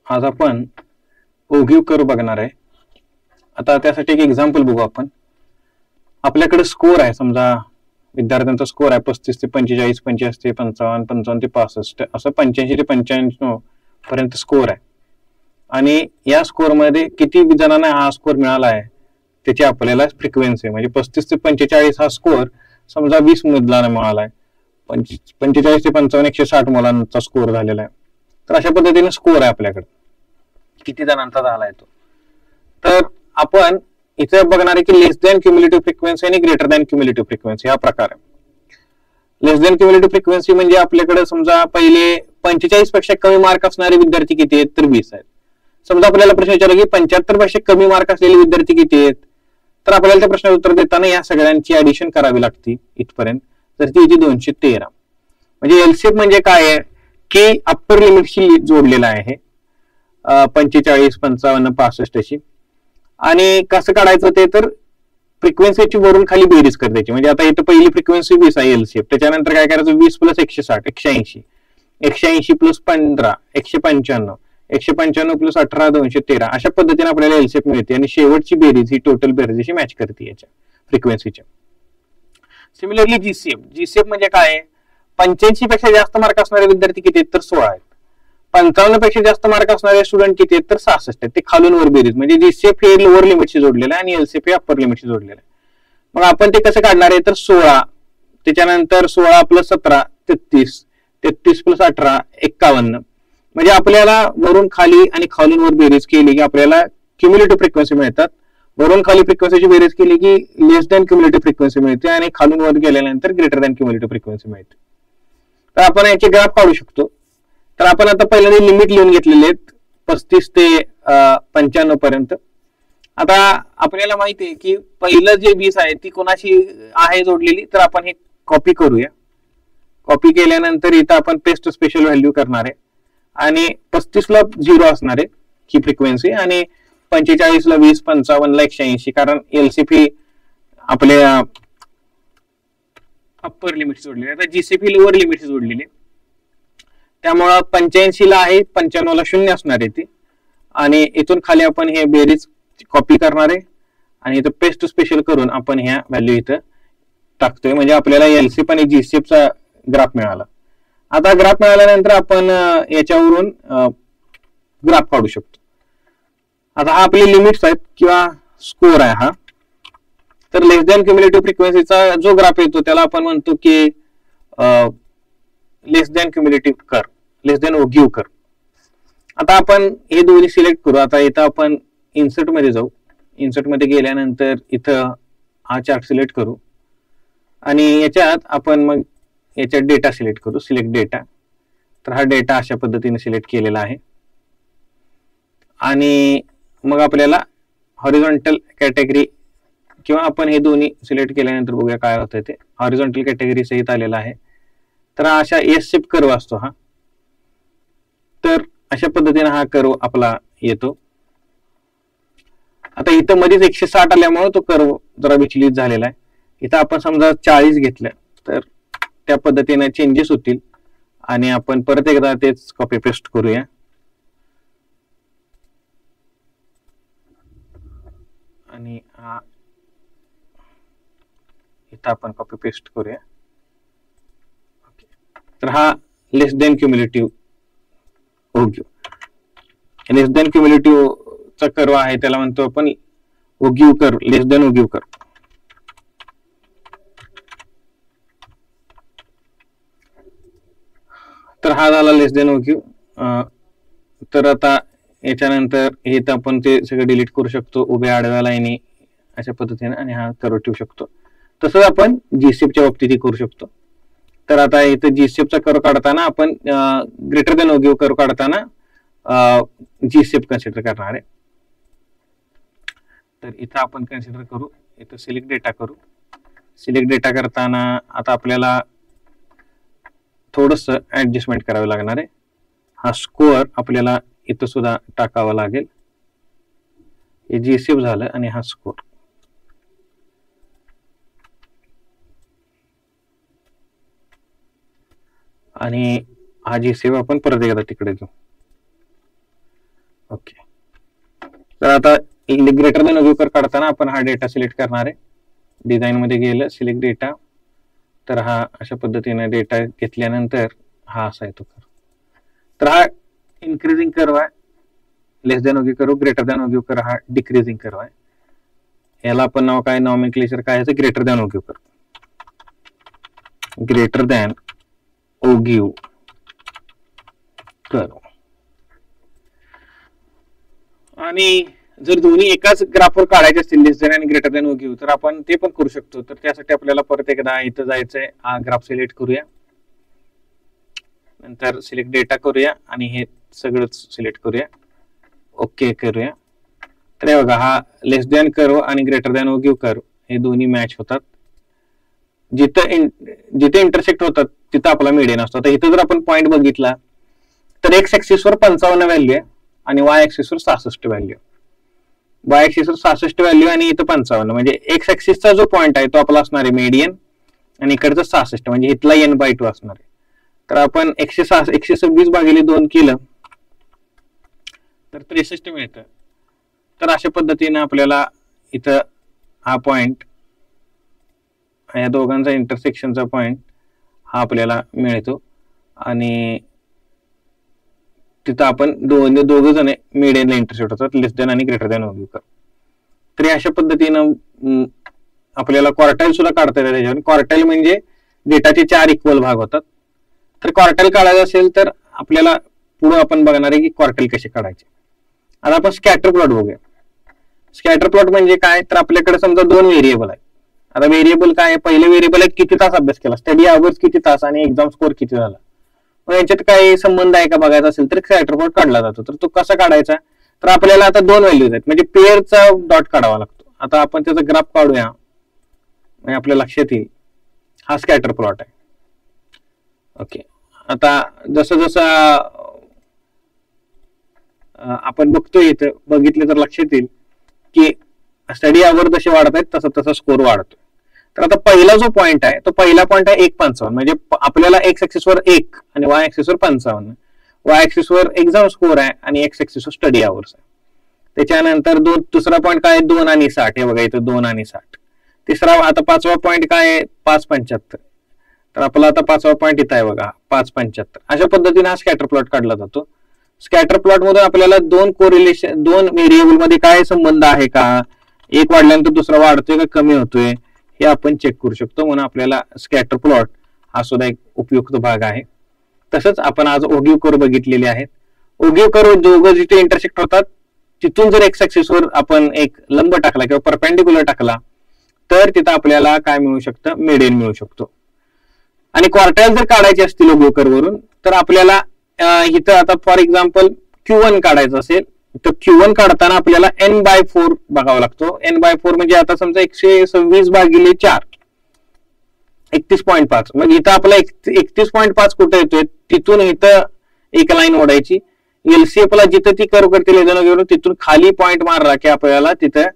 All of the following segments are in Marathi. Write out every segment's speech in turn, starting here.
आज आपण ओघीव कर्व बघणार आहे. आता त्यासाठी एक एक्झाम्पल बघू आपण. आपल्याकडे स्कोर आहे, समजा विद्यार्थ्यांचा स्कोर आहे 35 ते 45, 85 ते 55, 55 ते 65, असं 85 ते 95 पर्यंत स्कोर आहे. आणि या स्कोर मध्ये किती जणांना हा स्कोर मिळाला आहे त्याची आपल्याला फ्रिक्वेन्सी, म्हणजे 35 ते 45 हा स्कोर समजा 20 मुलांना मिळाला आहे, 45 ते 55 160 मुलांचा स्कोर झालेला आहे. तर अशा पद्धतीने स्कोर आहे आपल्याकडे, किती जणांचा झालाय तो. तर आपण इथे बघणार आहे की लेस दॅन क्युम्युलेटिव्ह फ्रिक्वेन्सी आणि ग्रेटर दॅन क्युम्युलेटिव्ह फ्रिक्वेन्सी हा प्रकार आहे. लेस दॅन क्युम्युलेटिव्ह फ्रिक्वेन्सी म्हणजे आपल्याकडे समजा पहिले 45 पेक्षा कमी मार्क असणारे विद्यार्थी किती आहेत, तर 20 आहेत. समजा आपल्याला प्रश्न विचारला की 75 पेक्षा कमी मार्क असलेले विद्यार्थी किती आहेत, तर आपल्याला त्या प्रश्नाचं उत्तर देताना या सगळ्यांची ऍडिशन करावी लागते इथपर्यंत. तर ती येते 213. म्हणजे एलसीएफ म्हणजे काय आहे की अप्पर लिमिटशी जोडलेला आहे 45, 55, 65 अशी. आणि कसं काढायचं ते, तर फ्रिक्वेन्सीची वरून खाली बेरीज करायची. म्हणजे आता इथं पहिली फ्रिक्वेन्सी 20 आहे एलसीएफ, त्याच्यानंतर काय करायचं 20 प्लस 160 180, 180 प्लस 15 195, 195 प्लस 18 213, अशा पद्धतीने आपल्याला एलसीएफ मिळते. आणि शेवटची बेरीज ही टोटल बेरीजशी मॅच करते याच्या फ्रिक्वेन्सीच्या. सिमिलरली जीसीएफ म्हणजे काय, 85 पेक्षा जास्त मार्क असणारे विद्यार्थी किती आहेत, तर 16 आहेत. 55 पेक्षा जास्त मार्क असणारे स्टुडंट किती आहेत, तर 66 आहेत. ते खालून वर बेरीज, म्हणजे जीसीएफ हे लोअर लिमिटशी जोडलेलं आहे आणि एलसीएफ हे अप्पर लिमिटशी जोडलेलं आहे. मग आपण ते कसं काढणार आहे, तर 16, त्याच्यानंतर 16 प्लस 17 33, 33 प्लस 18 51. म्हणजे आपल्याला वरून खाली आणि खालून वर बेरीज केली की आपल्याला क्युम्युलेटिव्ह फ्रिक्वेन्सी मिळतात. वरून खाली फ्रिक्वेन्सीची बेरीज केली की लेस दॅन क्युम्युलेटिव्ह फ्रिक्वेन्सी मिळते आणि खालून वर गेल्यानंतर ग्रेटर दॅन क्युम्युलेटिव्ह फ्रिक्वेन्सी मिळते. तर आपण याचे ग्राफ काढू शकतो. तर आपण आता पहिल्यांदा लिमिट लिहून घेतलेले आहेत 35 ते 95 पर्यंत. आता आपल्याला माहिती आहे की पहिलं जे 20 आहे ती कोणाशी आहे जोडलेली, तर आपण हे कॉपी करूया. कॉपी केल्यानंतर इथं आपण पेस्ट स्पेशल व्हॅल्यू करणार आहे आणि 35 ला 0 असणार आहे ही फ्रिक्वेन्सी, आणि 45 ला 20, 55 ला 180, कारण एलसीपी आपल्या अप्पर लिमिट जोडलेली आहे, जीसीपी लोअर लिमिट जोडलेली. त्यामुळं 85 ला आहे, 95 ला 0 असणार आहे ती. आणि इथून खाली आपण हे बेरीज कॉपी करणार आहे आणि इथं पेस्ट स्पेशल करून आपण ह्या व्हॅल्यू इथं टाकतोय. म्हणजे आपल्याला एलसीपी आणि जीसीएफचा ग्राफ मिळाला. आता ग्राफ मिळाल्यानंतर आपण याच्यावरून ग्राफ काढू शकतो. आता हा आपले लिमिट्स आहेत किंवा स्कोर आहे हा. तर लेस दॅन क्युम्युलेटिव्ह फ्रिक्वेन्सीचा जो ग्राफ येतो त्याला आपण म्हणतो की लेस दॅन क्युम्युलेटिव्ह कर्व, लेस दॅन ओघीव कर्व. आता आपण हे दोन्ही सिलेक्ट करू. आता इथं आपण इन्सर्ट मध्ये जाऊ. इन्सर्ट मध्ये गेल्यानंतर इथं हा चार्ट सिलेक्ट करू आणि याच्यात आपण मग याच्यात डेटा सिलेक्ट करू, सिलेक्ट डेटा. तर हा डेटा अशा पद्धतीने सिलेक्ट केलेला आहे. आणि मग आपल्याला हॉरिझॉन्टल कॅटेगरी किंवा आपण हे दोन्ही सिलेक्ट केल्यानंतर बघूया काय होतं ते. हॉरिझॉन्टल कॅटेगरी सहित आलेला आहे. तर हा अशा एस शेप कर्व असतो हा. तर अशा पद्धतीने हा कर्व आपला येतो. आता इथं मध्येच 160 आल्यामुळे तो कर्व जरा विचलित झालेला आहे. इथं आपण समजा 40 घेतलं तर त्या पद्धतीने चेंजेस होतील. आणि आपण परत एकदा तेच कॉपी पेस्ट करूया. आणि हा इथं आपण कॉपी पेस्ट करूया. तर हा लेस दॅन क्युम्युलेटिव्ह ओघीव, लेस दॅन क्युम्युलेटिव्ह चा कर्व आहे त्याला म्हणतो आपण ओघीव कर्व, लेस दॅन ओघीव कर्व. तर हा झाला लेस दॅन ओघीव. तर आता याच्यानंतर हे तर आपण ते सगळं डिलीट करू शकतो उभ्या आडव्या लाईनी अशा पद्धतीने, आणि हा कर्व ठेवू शकतो. तसंच आपण जीसीएफच्या बाबतीत करू शकतो. तर आता इथं जीसीएफचा कर्व काढताना आपण ग्रेटर दॅन ओघीव कर्व काढताना जीसीएफ कन्सिडर करणार आहे. तर इथं आपण कन्सिडर करू, इथं सिलेक्ट डेटा करू. सिलेक्ट डेटा करताना आता आपल्याला थोडंसं ऍडजस्टमेंट करावं लागणार आहे. हा स्कोअर आपल्याला इथं सुद्धा टाकावा लागेल. हे जीसीएफ झालं आणि हा स्कोअर. आणि हा जीसीएफ आपण परत एकदा तिकडे घेऊ. ओके. तर आता ग्रेटर दॅन ओगिव कर्व काढताना आपण हा डेटा सिलेक्ट करणार आहे. डिझाईन मध्ये गेलं, सिलेक्ट डेटा, तर हा अशा पद्धतीने डेटा घेतल्यानंतर हा असा येतो कर्व. तर हा इन्क्रीजिंग कर्व आहे, less than ogive curve, greater than ogive curve हा डिक्रीजिंग कर्व आहे. याला आपण नाव काय, नॉमेनक्लेचर काय आहे, greater than ogive curve. Greater than ogive curve. आणि जर दोन्ही एकाच ग्राफवर काढायचे असतील, लेस दॅन आणि ग्रेटर दॅन ओगिव, तर आपण ते पण करू शकतो. तर त्यासाठी आपल्याला परत एकदा इथं जायचंय, हा ग्राफ सिलेक्ट करूया, नंतर सिलेक्ट डेटा करूया आणि हे सगळंच सिलेक्ट करूया, ओके करूया. तर हे बघा, हा लेस दॅन कर्व आणि ग्रेटर दॅन ओगिव कर्व हे दोन्ही मॅच होतात. जिथे इंटरसेक्ट होतात तिथं आपला मीडियन असतो. आता इथं जर आपण पॉईंट बघितला तर एक्स ऍक्सिस वर 55 व्हॅल्यू आहे आणि वाय ऍक्सिस वर 66 व्हॅल्यू. वाय ऍक्सिस वर 66 व्हॅल्यू आणि इथं 55, म्हणजे एक्स ऍक्सिसचा जो पॉईंट आहे तो आपला असणार आहे मीडियन आणि इकडचं 66, म्हणजे इथला n/2 असणार आहे. तर आपण 126 भागिले 2 केलं तर 63 मिळतं. तर अशा पद्धतीने आपल्याला इथं हा पॉइंट, या दोघांचा इंटरसेक्शनचा पॉइंट हा आपल्याला मिळतो आणि तिथं आपण दोघ जण मीडियनला इंटरसेक्ट होतात, लेस दॅन आणि ग्रेटर दॅन ओगिव कर्व. तर अशा पद्धतीनं आपल्याला क्वार्टाईल सुद्धा काढता येतात त्याच्यावर. क्वार्टाईल म्हणजे डेटाचे 4 इक्वल भाग होतात. तर क्वार्टाईल काढायचं असेल तर आपल्याला पुढे आपण बघणार आहे की क्वार्टाईल कसे काढायचे. आता आपण स्कॅटर प्लॉट बघूया. स्कॅटर प्लॉट म्हणजे काय, तर आपल्याकडे समजा 2 व्हेरिएबल आहेत. आता व्हेरिएबल काय आहे, पहिले व्हेरिएबल आहे किती तास अभ्यास केला, स्टडी आवर्स किती तास आणि एक्झाम स्कोर किती झाला. मग यांच्यात काही संबंध आहे का बघायचा असेल तर स्कॅटर प्लॉट काढला जातो. तर तो कसा काढायचा, तर आपल्याला आता 2 व्हॅल्यूज आहेत, म्हणजे पेअरचा डॉट काढावा लागतो. आता आपण त्याचा ग्राफ काढूया, म्हणजे आपल्या लक्षात येईल. हा स्कॅटर प्लॉट आहे. ओके. आता जसं जसं आपण बघतोय इथं, बघितलं तर लक्षात येईल की स्टडी आवर जसे वाढत आहेत तसं तसा स्कोर वाढतोय. तर आता पहिला जो पॉइंट आहे तो पहिला पॉइंट आहे 1.55, म्हणजे आपल्याला एक्स ऍक्सिस वर 1 आणि वाय ऍक्सिस वर 55. वाय ऍक्सिस वर एक्झाम स्कोर आहे आणि एक्स ऍक्सिस वर स्टडी आवर्स आहे. त्याच्यानंतर दुसरा पॉइंट काय, 2 आणि 60. हे बघा इथं 2 आणि 60. तिसरा, आता 5वा पॉइंट काय आहे, 5.75. तर आपला आता 5वा पॉइंट इथं आहे बघा, 5.75. अशा पद्धतीने हा स्कॅटर प्लॉट काढला जातो. स्कॅटर प्लॉट मधून आपल्याला 2 व्हेरिएबल मध्ये काय संबंध आहे का, एक वाढल्यानंतर दुसरा वाढतोय का कमी होतोय, हे आपण चेक करू शकतो. म्हणून आपल्याला स्कॅटर प्लॉट हा सुद्धा एक उपयुक्त भाग आहे. तसंच आपण आज ओगिव कर्व बघितलेले आहेत. ओगिव कर्व दोघं जिथे इंटरसेक्ट होतात तिथून जर एक्स ऍक्सिस वर आपण एक लंब टाकला किंवा परपेंडिक्युलर टाकला तर तिथं आपल्याला काय मिळू शकतं, मीडियन मिळू शकतो. आणि क्वार्टाईल जर काढायचे असतील ओगिव कर्व वरून तर आपल्याला इथं आता फॉर एक्झाम्पल Q1 काढायचं असेल तर Q1 काढताना आपल्याला n/4 बघावा लागतो. n/4 म्हणजे आता समजा 126 भागिले 4 31.5. मग इथं आपला 31.5 कुठे येतोय, तिथून इथं एक लाईन ओढायची. LCF ला जिथं ती कर्व करते तिथून खाली पॉइंट मारला की आपल्याला तिथं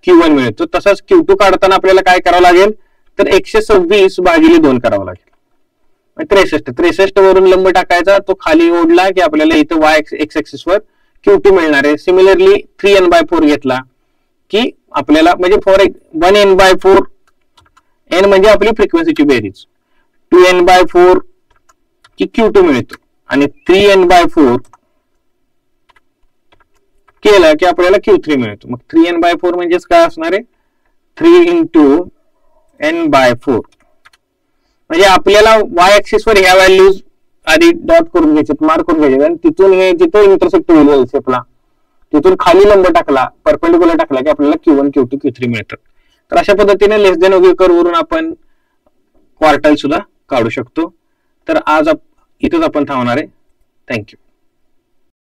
Q1 मिळतो. तसंच Q2 काढताना आपल्याला काय करावं लागेल, तर 126 भागिले 2 करावं लागेल. 63 वरून लंब टाकायचा, तो खाली ओढला की आपल्याला इथं वाय एक्स ऍक्सिस वर Q2 मिळणार आहे. सिमिलरली 3n/4 घेतला की आपल्याला, म्हणजे फॉर 1n/4, n म्हणजे आपली फ्रिक्वेन्सीची बेरीज, 2n/4 की Q2 मिळतो आणि 3n/4 केला की आपल्याला Q3 मिळतो. मग 3n/4 म्हणजेच काय असणार आहे, 3 × n/4. म्हणजे आपल्याला वाय ऍक्सिस वर ह्या व्हॅल्यूज आधी डॉट करून घ्यायचे, मार्क करून घ्यायचे आणि तिथून हे जिथे इंटरसेक्ट होईल एलसीएफला तिथून खाली लंब टाकला, परपेंडिक्युलर टाकला की आपल्याला Q1, Q2, Q3 मिळतात. तर अशा पद्धतीने लेस दॅन ओगिव कर्व वरून आपण क्वार्टाईल सुद्धा काढू शकतो. तर आज इथंच आपण थांबणार आहे. थँक्यू.